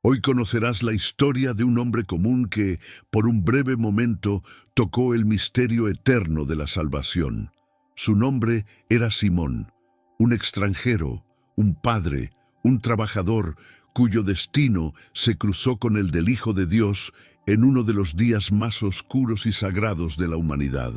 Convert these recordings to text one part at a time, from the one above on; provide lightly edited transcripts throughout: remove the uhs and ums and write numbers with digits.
Hoy conocerás la historia de un hombre común que, por un breve momento, tocó el misterio eterno de la salvación. Su nombre era Simón, un extranjero, un padre, un trabajador, cuyo destino se cruzó con el del Hijo de Dios en uno de los días más oscuros y sagrados de la humanidad.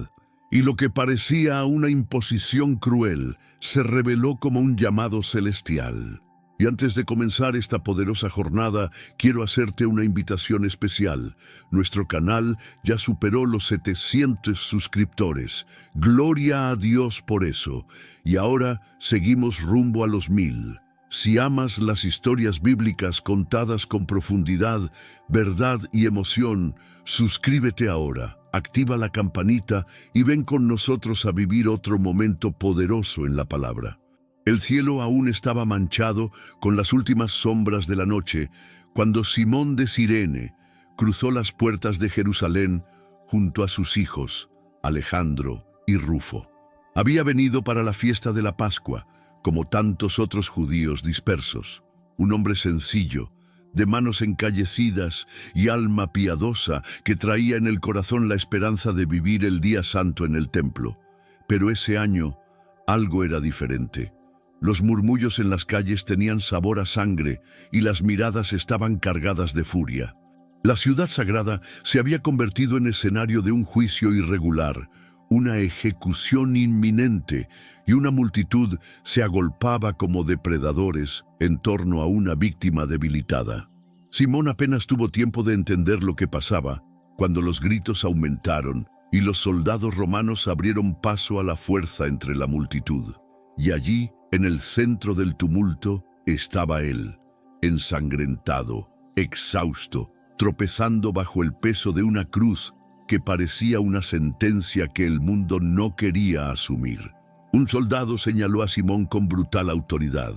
Y lo que parecía una imposición cruel se reveló como un llamado celestial. Y antes de comenzar esta poderosa jornada, quiero hacerte una invitación especial. Nuestro canal ya superó los 700 suscriptores. Gloria a Dios por eso. Y ahora seguimos rumbo a los 1000. Si amas las historias bíblicas contadas con profundidad, verdad y emoción, suscríbete ahora, activa la campanita y ven con nosotros a vivir otro momento poderoso en la palabra. El cielo aún estaba manchado con las últimas sombras de la noche cuando Simón de Cirene cruzó las puertas de Jerusalén junto a sus hijos, Alejandro y Rufo. Había venido para la fiesta de la Pascua, como tantos otros judíos dispersos. Un hombre sencillo, de manos encallecidas y alma piadosa, que traía en el corazón la esperanza de vivir el día santo en el templo. Pero ese año algo era diferente. Los murmullos en las calles tenían sabor a sangre y las miradas estaban cargadas de furia. La ciudad sagrada se había convertido en escenario de un juicio irregular, una ejecución inminente, y una multitud se agolpaba como depredadores en torno a una víctima debilitada. Simón apenas tuvo tiempo de entender lo que pasaba cuando los gritos aumentaron y los soldados romanos abrieron paso a la fuerza entre la multitud. Y allí, en el centro del tumulto, estaba él, ensangrentado, exhausto, tropezando bajo el peso de una cruz que parecía una sentencia que el mundo no quería asumir. Un soldado señaló a Simón con brutal autoridad.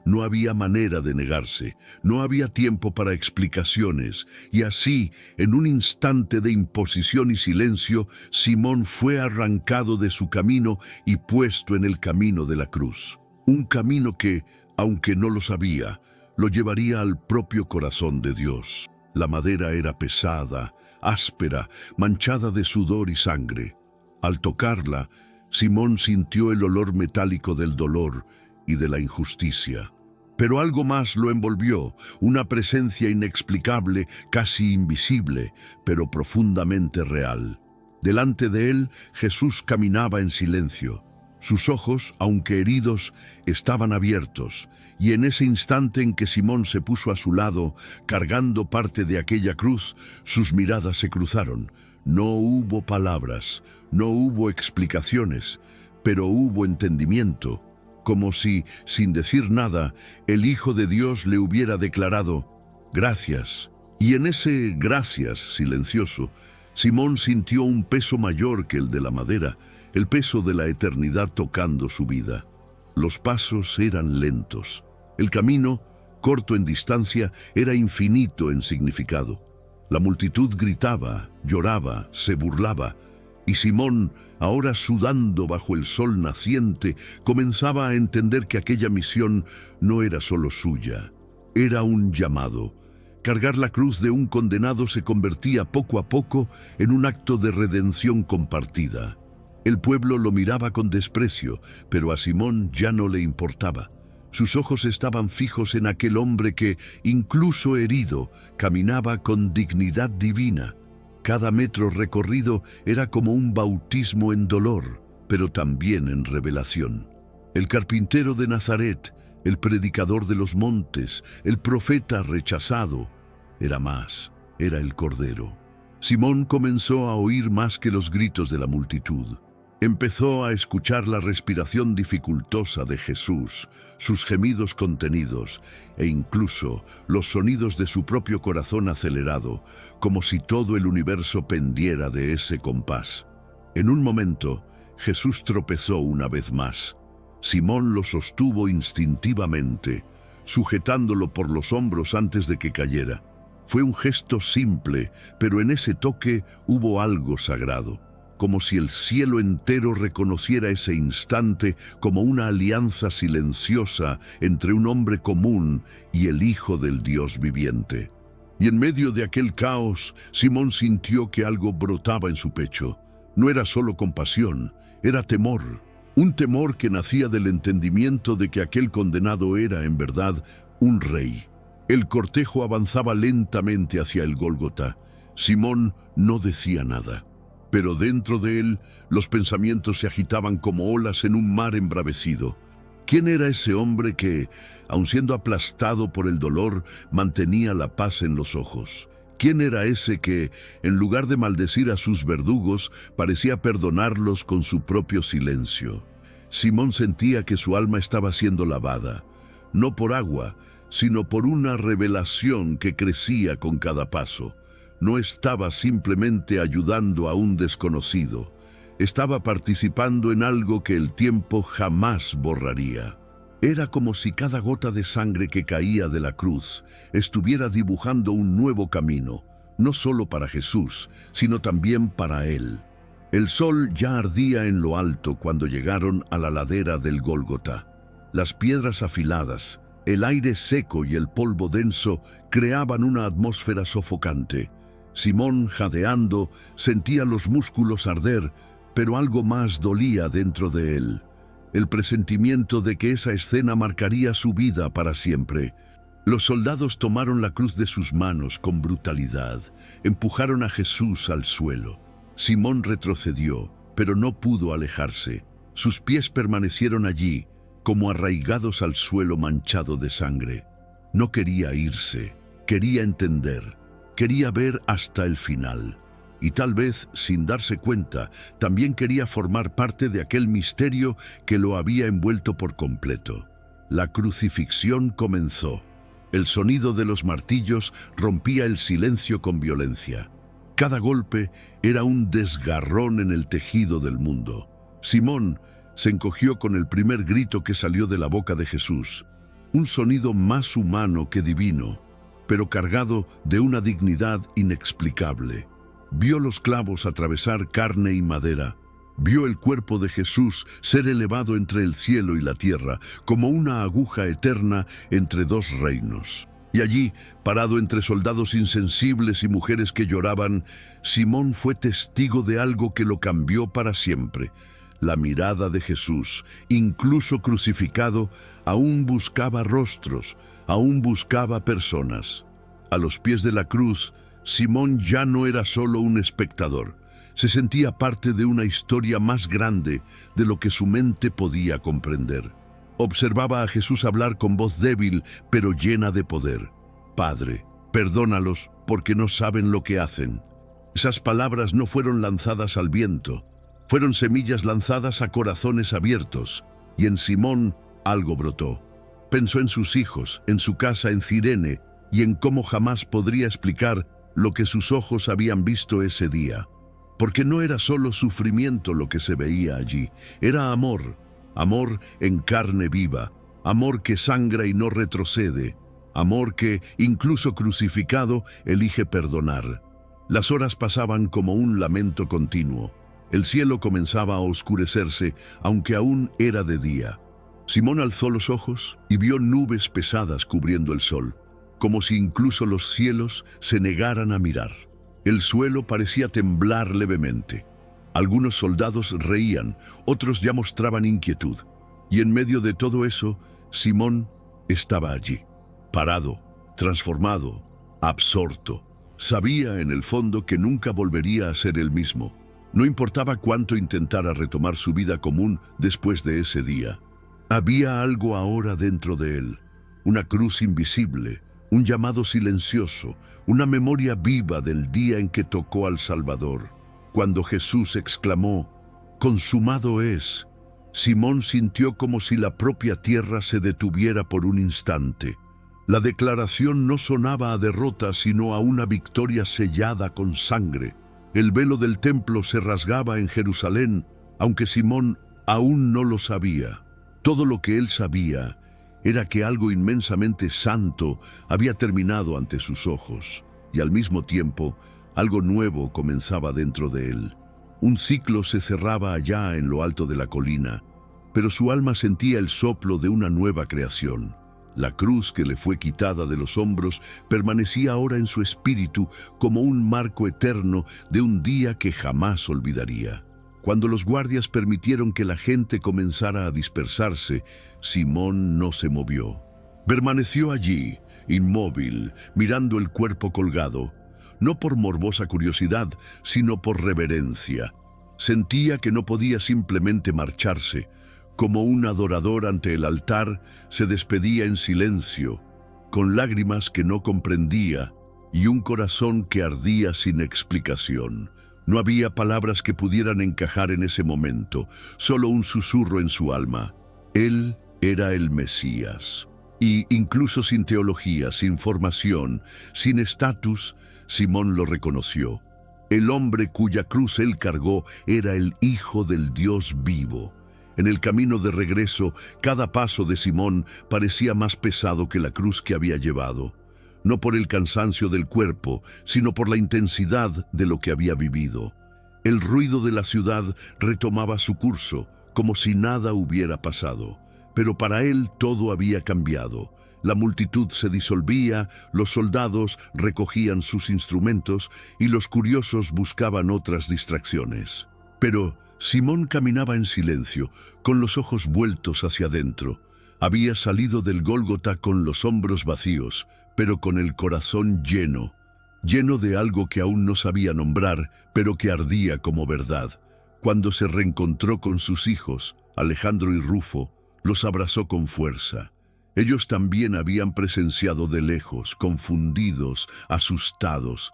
No había manera de negarse, no había tiempo para explicaciones, y así, en un instante de imposición y silencio, Simón fue arrancado de su camino y puesto en el camino de la cruz. Un camino que, aunque no lo sabía, lo llevaría al propio corazón de Dios. La madera era pesada, áspera, manchada de sudor y sangre. Al tocarla, Simón sintió el olor metálico del dolor y de la injusticia. Pero algo más lo envolvió, una presencia inexplicable, casi invisible, pero profundamente real. Delante de él, Jesús caminaba en silencio. Sus ojos, aunque heridos, estaban abiertos, y en ese instante en que Simón se puso a su lado, cargando parte de aquella cruz, sus miradas se cruzaron. No hubo palabras, no hubo explicaciones, pero hubo entendimiento, como si, sin decir nada, el Hijo de Dios le hubiera declarado, «Gracias». Y en ese «gracias» silencioso, Simón sintió un peso mayor que el de la madera, el peso de la eternidad tocando su vida. Los pasos eran lentos. El camino, corto en distancia, era infinito en significado. La multitud gritaba, lloraba, se burlaba, y Simón, ahora sudando bajo el sol naciente, comenzaba a entender que aquella misión no era solo suya, era un llamado. Cargar la cruz de un condenado se convertía poco a poco en un acto de redención compartida. El pueblo lo miraba con desprecio, pero a Simón ya no le importaba. Sus ojos estaban fijos en aquel hombre que, incluso herido, caminaba con dignidad divina. Cada metro recorrido era como un bautismo en dolor, pero también en revelación. El carpintero de Nazaret, el predicador de los montes, el profeta rechazado, era más, era el Cordero. Simón comenzó a oír más que los gritos de la multitud. Empezó a escuchar la respiración dificultosa de Jesús, sus gemidos contenidos e incluso los sonidos de su propio corazón acelerado, como si todo el universo pendiera de ese compás. En un momento, Jesús tropezó una vez más. Simón lo sostuvo instintivamente, sujetándolo por los hombros antes de que cayera. Fue un gesto simple, pero en ese toque hubo algo sagrado. como si el cielo entero reconociera ese instante como una alianza silenciosa entre un hombre común y el Hijo del Dios viviente. Y en medio de aquel caos, Simón sintió que algo brotaba en su pecho. No era solo compasión, era temor. Un temor que nacía del entendimiento de que aquel condenado era, en verdad, un rey. El cortejo avanzaba lentamente hacia el Gólgota. Simón no decía nada, pero dentro de él los pensamientos se agitaban como olas en un mar embravecido. ¿Quién era ese hombre que, aun siendo aplastado por el dolor, mantenía la paz en los ojos? ¿Quién era ese que, en lugar de maldecir a sus verdugos, parecía perdonarlos con su propio silencio? Simón sentía que su alma estaba siendo lavada, no por agua, sino por una revelación que crecía con cada paso. No estaba simplemente ayudando a un desconocido. Estaba participando en algo que el tiempo jamás borraría. Era como si cada gota de sangre que caía de la cruz estuviera dibujando un nuevo camino, no solo para Jesús, sino también para él. El sol ya ardía en lo alto cuando llegaron a la ladera del Gólgota. Las piedras afiladas, el aire seco y el polvo denso creaban una atmósfera sofocante. Simón, jadeando, sentía los músculos arder, pero algo más dolía dentro de él. El presentimiento de que esa escena marcaría su vida para siempre. Los soldados tomaron la cruz de sus manos con brutalidad, empujaron a Jesús al suelo. Simón retrocedió, pero no pudo alejarse. Sus pies permanecieron allí, como arraigados al suelo manchado de sangre. No quería irse, quería entender, quería ver hasta el final. Y tal vez, sin darse cuenta, también quería formar parte de aquel misterio que lo había envuelto por completo. La crucifixión comenzó. El sonido de los martillos rompía el silencio con violencia. Cada golpe era un desgarrón en el tejido del mundo. Simón se encogió con el primer grito que salió de la boca de Jesús. Un sonido más humano que divino, pero cargado de una dignidad inexplicable. Vio los clavos atravesar carne y madera. Vio el cuerpo de Jesús ser elevado entre el cielo y la tierra, como una aguja eterna entre dos reinos. Y allí, parado entre soldados insensibles y mujeres que lloraban, Simón fue testigo de algo que lo cambió para siempre. La mirada de Jesús, incluso crucificado, aún buscaba rostros, aún buscaba personas. A los pies de la cruz, Simón ya no era solo un espectador. Se sentía parte de una historia más grande de lo que su mente podía comprender. Observaba a Jesús hablar con voz débil, pero llena de poder. Padre, perdónalos porque no saben lo que hacen. Esas palabras no fueron lanzadas al viento. Fueron semillas lanzadas a corazones abiertos. Y en Simón algo brotó. Pensó en sus hijos, en su casa en Cirene, y en cómo jamás podría explicar lo que sus ojos habían visto ese día. Porque no era solo sufrimiento lo que se veía allí, era amor, amor en carne viva, amor que sangra y no retrocede, amor que, incluso crucificado, elige perdonar. Las horas pasaban como un lamento continuo. El cielo comenzaba a oscurecerse, aunque aún era de día. Simón alzó los ojos y vio nubes pesadas cubriendo el sol, como si incluso los cielos se negaran a mirar. El suelo parecía temblar levemente. Algunos soldados reían, otros ya mostraban inquietud. Y en medio de todo eso, Simón estaba allí, parado, transformado, absorto. Sabía en el fondo que nunca volvería a ser el mismo. No importaba cuánto intentara retomar su vida común después de ese día. Había algo ahora dentro de él, una cruz invisible, un llamado silencioso, una memoria viva del día en que tocó al Salvador. Cuando Jesús exclamó, «Consumado es», Simón sintió como si la propia tierra se detuviera por un instante. La declaración no sonaba a derrota, sino a una victoria sellada con sangre. El velo del templo se rasgaba en Jerusalén, aunque Simón aún no lo sabía. Todo lo que él sabía era que algo inmensamente santo había terminado ante sus ojos, y al mismo tiempo algo nuevo comenzaba dentro de él. Un ciclo se cerraba allá en lo alto de la colina, pero su alma sentía el soplo de una nueva creación. La cruz que le fue quitada de los hombros permanecía ahora en su espíritu como un marco eterno de un día que jamás olvidaría. Cuando los guardias permitieron que la gente comenzara a dispersarse, Simón no se movió. Permaneció allí, inmóvil, mirando el cuerpo colgado, no por morbosa curiosidad, sino por reverencia. Sentía que no podía simplemente marcharse. Como un adorador ante el altar, se despedía en silencio, con lágrimas que no comprendía y un corazón que ardía sin explicación. No había palabras que pudieran encajar en ese momento, solo un susurro en su alma. Él era el Mesías. Y incluso sin teología, sin formación, sin estatus, Simón lo reconoció. El hombre cuya cruz él cargó era el Hijo del Dios vivo. En el camino de regreso, cada paso de Simón parecía más pesado que la cruz que había llevado. No por el cansancio del cuerpo, sino por la intensidad de lo que había vivido. El ruido de la ciudad retomaba su curso, como si nada hubiera pasado. Pero para él todo había cambiado. La multitud se disolvía, los soldados recogían sus instrumentos y los curiosos buscaban otras distracciones. Pero Simón caminaba en silencio, con los ojos vueltos hacia adentro. Había salido del Gólgota con los hombros vacíos, pero con el corazón lleno de algo que aún no sabía nombrar, pero que ardía como verdad. Cuando se reencontró con sus hijos, Alejandro y Rufo, los abrazó con fuerza. Ellos también habían presenciado de lejos, confundidos, asustados.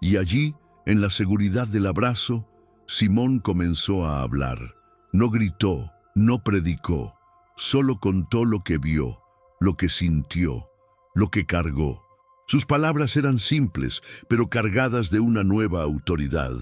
Y allí, en la seguridad del abrazo, Simón comenzó a hablar. No gritó, no predicó, solo contó lo que vio, lo que sintió, lo que cargó. Sus palabras eran simples, pero cargadas de una nueva autoridad.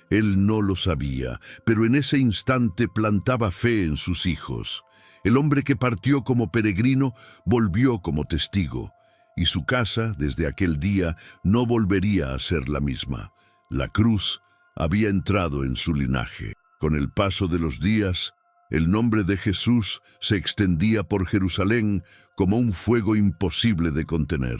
Él no lo sabía, pero en ese instante plantaba fe en sus hijos. El hombre que partió como peregrino volvió como testigo, y su casa, desde aquel día, no volvería a ser la misma. La cruz había entrado en su linaje. Con el paso de los días, el nombre de Jesús se extendía por Jerusalén como un fuego imposible de contener.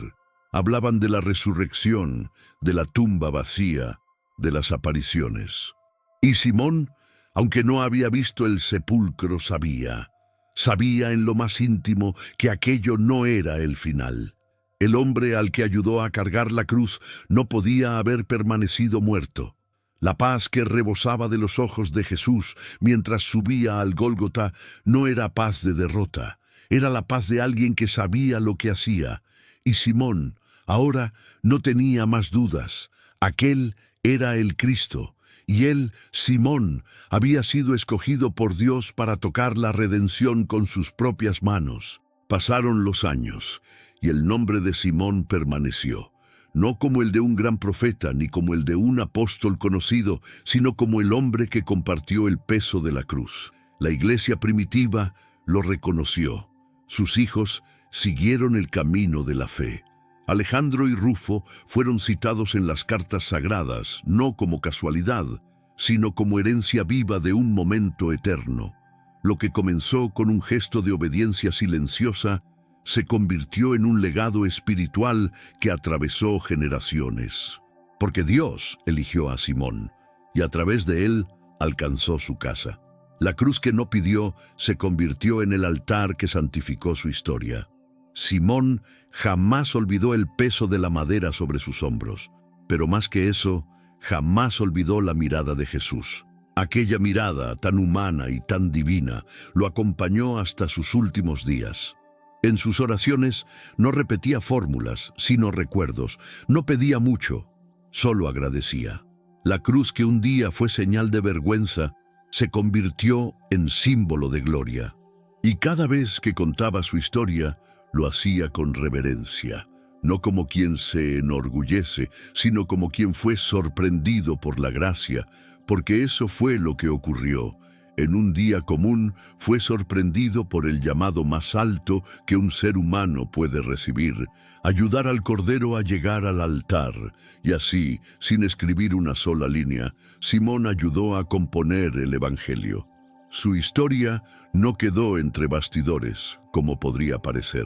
Hablaban de la resurrección, de la tumba vacía, de las apariciones. Y Simón, aunque no había visto el sepulcro, sabía en lo más íntimo que aquello no era el final. El hombre al que ayudó a cargar la cruz no podía haber permanecido muerto. La paz que rebosaba de los ojos de Jesús mientras subía al Gólgota no era paz de derrota, era la paz de alguien que sabía lo que hacía. Y Simón ahora no tenía más dudas. Aquel era el Cristo. Y él, Simón, había sido escogido por Dios para tocar la redención con sus propias manos. Pasaron los años, y el nombre de Simón permaneció, no como el de un gran profeta ni como el de un apóstol conocido, sino como el hombre que compartió el peso de la cruz. La iglesia primitiva lo reconoció. Sus hijos siguieron el camino de la fe. Alejandro y Rufo fueron citados en las cartas sagradas, no como casualidad, sino como herencia viva de un momento eterno. Lo que comenzó con un gesto de obediencia silenciosa, se convirtió en un legado espiritual que atravesó generaciones. Porque Dios eligió a Simón, y a través de él alcanzó su casa. La cruz que no pidió se convirtió en el altar que santificó su historia. Simón jamás olvidó el peso de la madera sobre sus hombros, pero más que eso, jamás olvidó la mirada de Jesús. Aquella mirada tan humana y tan divina lo acompañó hasta sus últimos días. En sus oraciones no repetía fórmulas, sino recuerdos, no pedía mucho, solo agradecía. La cruz que un día fue señal de vergüenza, se convirtió en símbolo de gloria. Y cada vez que contaba su historia, lo hacía con reverencia, no como quien se enorgullece, sino como quien fue sorprendido por la gracia, porque eso fue lo que ocurrió. en un día común, fue sorprendido por el llamado más alto que un ser humano puede recibir: ayudar al Cordero a llegar al altar. Y así, sin escribir una sola línea, Simón ayudó a componer el Evangelio. Su historia no quedó entre bastidores, como podría parecer.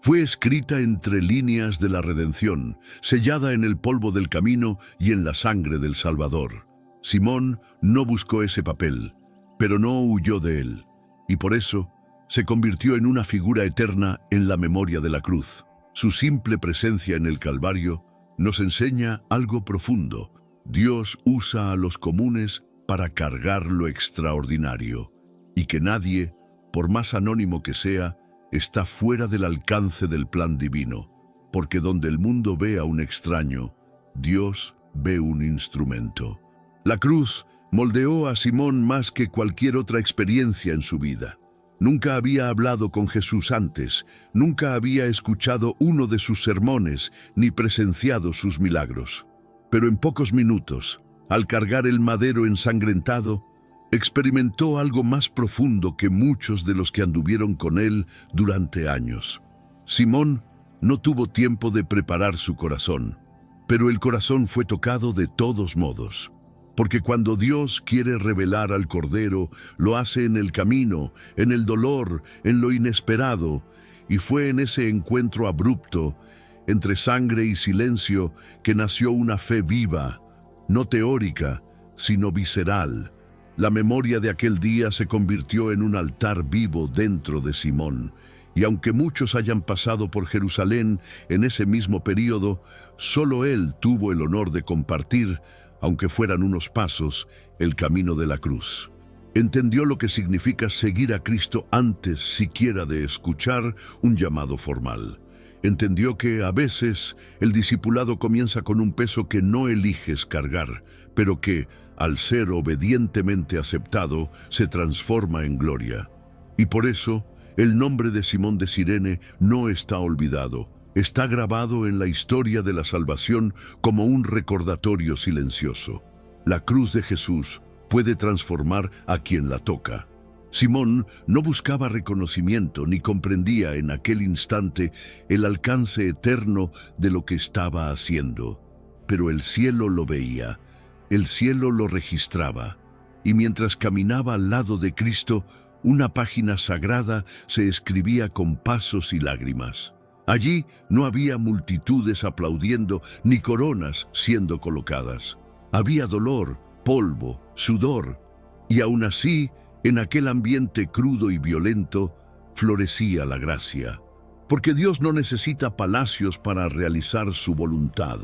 Fue escrita entre líneas de la redención, sellada en el polvo del camino y en la sangre del Salvador. Simón no buscó ese papel, pero no huyó de él, y por eso se convirtió en una figura eterna en la memoria de la cruz. Su simple presencia en el Calvario nos enseña algo profundo. Dios usa a los comunes para cargar lo extraordinario, y que nadie, por más anónimo que sea, está fuera del alcance del plan divino, porque donde el mundo ve a un extraño, Dios ve un instrumento. La cruz moldeó a Simón más que cualquier otra experiencia en su vida. Nunca había hablado con Jesús antes, nunca había escuchado uno de sus sermones, ni presenciado sus milagros. Pero en pocos minutos, al cargar el madero ensangrentado, experimentó algo más profundo que muchos de los que anduvieron con él durante años. Simón no tuvo tiempo de preparar su corazón, pero el corazón fue tocado de todos modos. Porque cuando Dios quiere revelar al Cordero, lo hace en el camino, en el dolor, en lo inesperado, y fue en ese encuentro abrupto, entre sangre y silencio, que nació una fe viva, no teórica, sino visceral. La memoria de aquel día se convirtió en un altar vivo dentro de Simón, y aunque muchos hayan pasado por Jerusalén en ese mismo período, solo él tuvo el honor de compartir, aunque fueran unos pasos, el camino de la cruz. Entendió lo que significa seguir a Cristo antes siquiera de escuchar un llamado formal. Entendió que a veces el discipulado comienza con un peso que no eliges cargar, pero que, al ser obedientemente aceptado, se transforma en gloria. Y por eso, el nombre de Simón de Cirene no está olvidado. Está grabado en la historia de la salvación como un recordatorio silencioso. La cruz de Jesús puede transformar a quien la toca. Simón no buscaba reconocimiento ni comprendía en aquel instante el alcance eterno de lo que estaba haciendo. Pero el cielo lo veía, el cielo lo registraba, y mientras caminaba al lado de Cristo, una página sagrada se escribía con pasos y lágrimas. Allí no había multitudes aplaudiendo ni coronas siendo colocadas. Había dolor, polvo, sudor, y aún así, en aquel ambiente crudo y violento, florecía la gracia. Porque Dios no necesita palacios para realizar su voluntad.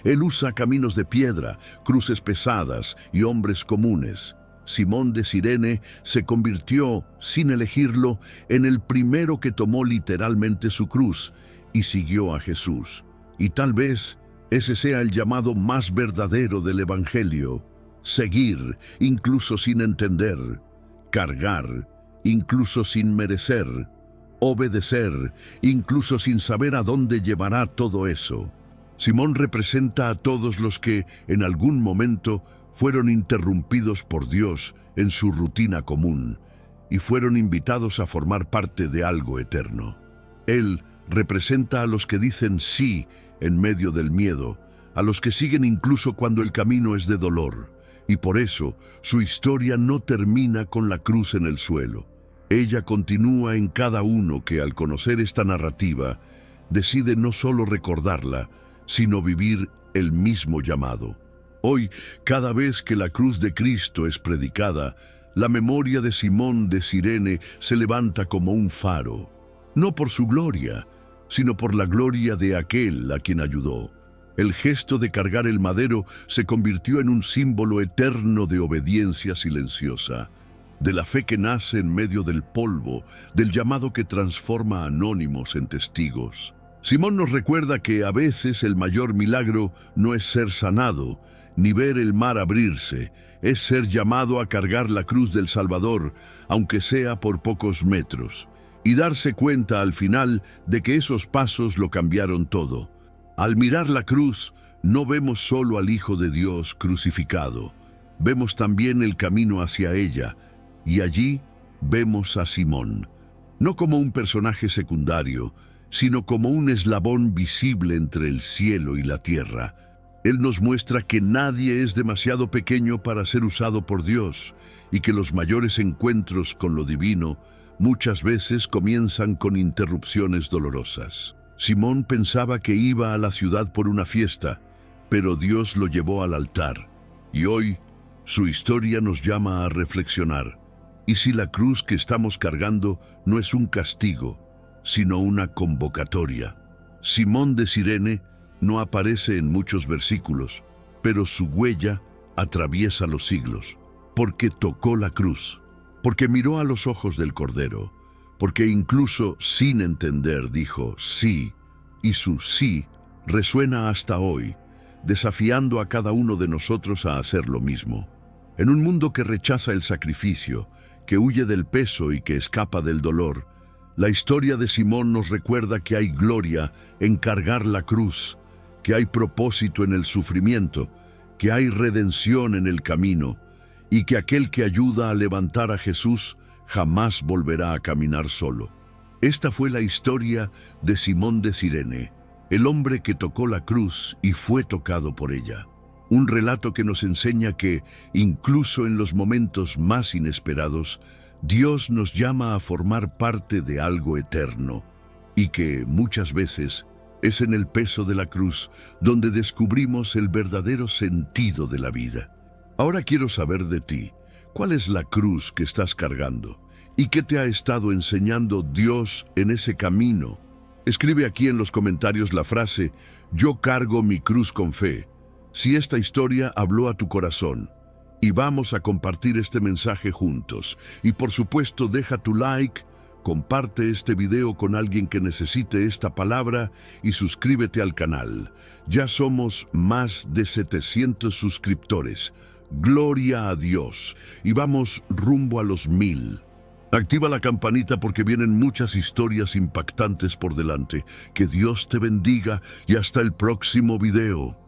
Él usa caminos de piedra, cruces pesadas y hombres comunes. Simón de Cirene se convirtió, sin elegirlo, en el primero que tomó literalmente su cruz y siguió a Jesús. Y tal vez ese sea el llamado más verdadero del Evangelio: seguir, incluso sin entender; cargar, incluso sin merecer; obedecer, incluso sin saber a dónde llevará todo eso. Simón representa a todos los que, en algún momento, fueron interrumpidos por Dios en su rutina común y fueron invitados a formar parte de algo eterno. Él representa a los que dicen sí en medio del miedo, a los que siguen incluso cuando el camino es de dolor, y por eso su historia no termina con la cruz en el suelo. Ella continúa en cada uno que, al conocer esta narrativa, decide no solo recordarla, sino vivir el mismo llamado. Hoy, cada vez que la cruz de Cristo es predicada, la memoria de Simón de Cirene se levanta como un faro, no por su gloria, sino por la gloria de aquel a quien ayudó. El gesto de cargar el madero se convirtió en un símbolo eterno de obediencia silenciosa, de la fe que nace en medio del polvo, del llamado que transforma a anónimos en testigos. Simón nos recuerda que a veces el mayor milagro no es ser sanado, ni ver el mar abrirse, es ser llamado a cargar la cruz del Salvador, aunque sea por pocos metros, y darse cuenta al final de que esos pasos lo cambiaron todo. Al mirar la cruz, no vemos solo al Hijo de Dios crucificado, vemos también el camino hacia ella, Y allí vemos a Simón, no como un personaje secundario, sino como un eslabón visible entre el cielo y la tierra. Él nos muestra que nadie es demasiado pequeño para ser usado por Dios y que los mayores encuentros con lo divino muchas veces comienzan con interrupciones dolorosas. Simón pensaba que iba a la ciudad por una fiesta, pero Dios lo llevó al altar. Y hoy, su historia nos llama a reflexionar. ¿Y si la cruz que estamos cargando no es un castigo, sino una convocatoria? Simón de Cirene no aparece en muchos versículos, pero su huella atraviesa los siglos, porque tocó la cruz, porque miró a los ojos del Cordero, porque incluso sin entender dijo sí, y su sí resuena hasta hoy, desafiando a cada uno de nosotros a hacer lo mismo. En un mundo que rechaza el sacrificio, que huye del peso y que escapa del dolor, la historia de Simón nos recuerda que hay gloria en cargar la cruz, que hay propósito en el sufrimiento, que hay redención en el camino, y que aquel que ayuda a levantar a Jesús jamás volverá a caminar solo. Esta fue la historia de Simón de Cirene, el hombre que tocó la cruz y fue tocado por ella. Un relato que nos enseña que, incluso en los momentos más inesperados, Dios nos llama a formar parte de algo eterno, y que muchas veces es en el peso de la cruz donde descubrimos el verdadero sentido de la vida. Ahora quiero saber de ti, ¿cuál es la cruz que estás cargando? ¿Y qué te ha estado enseñando Dios en ese camino? Escribe aquí en los comentarios la frase, yo cargo mi cruz con fe, si esta historia habló a tu corazón. Y vamos a compartir este mensaje juntos. Y por supuesto, deja tu like, comparte este video con alguien que necesite esta palabra y suscríbete al canal. Ya somos más de 700 suscriptores. Gloria a Dios. Y vamos rumbo a los 1000. Activa la campanita porque vienen muchas historias impactantes por delante. Que Dios te bendiga y hasta el próximo video.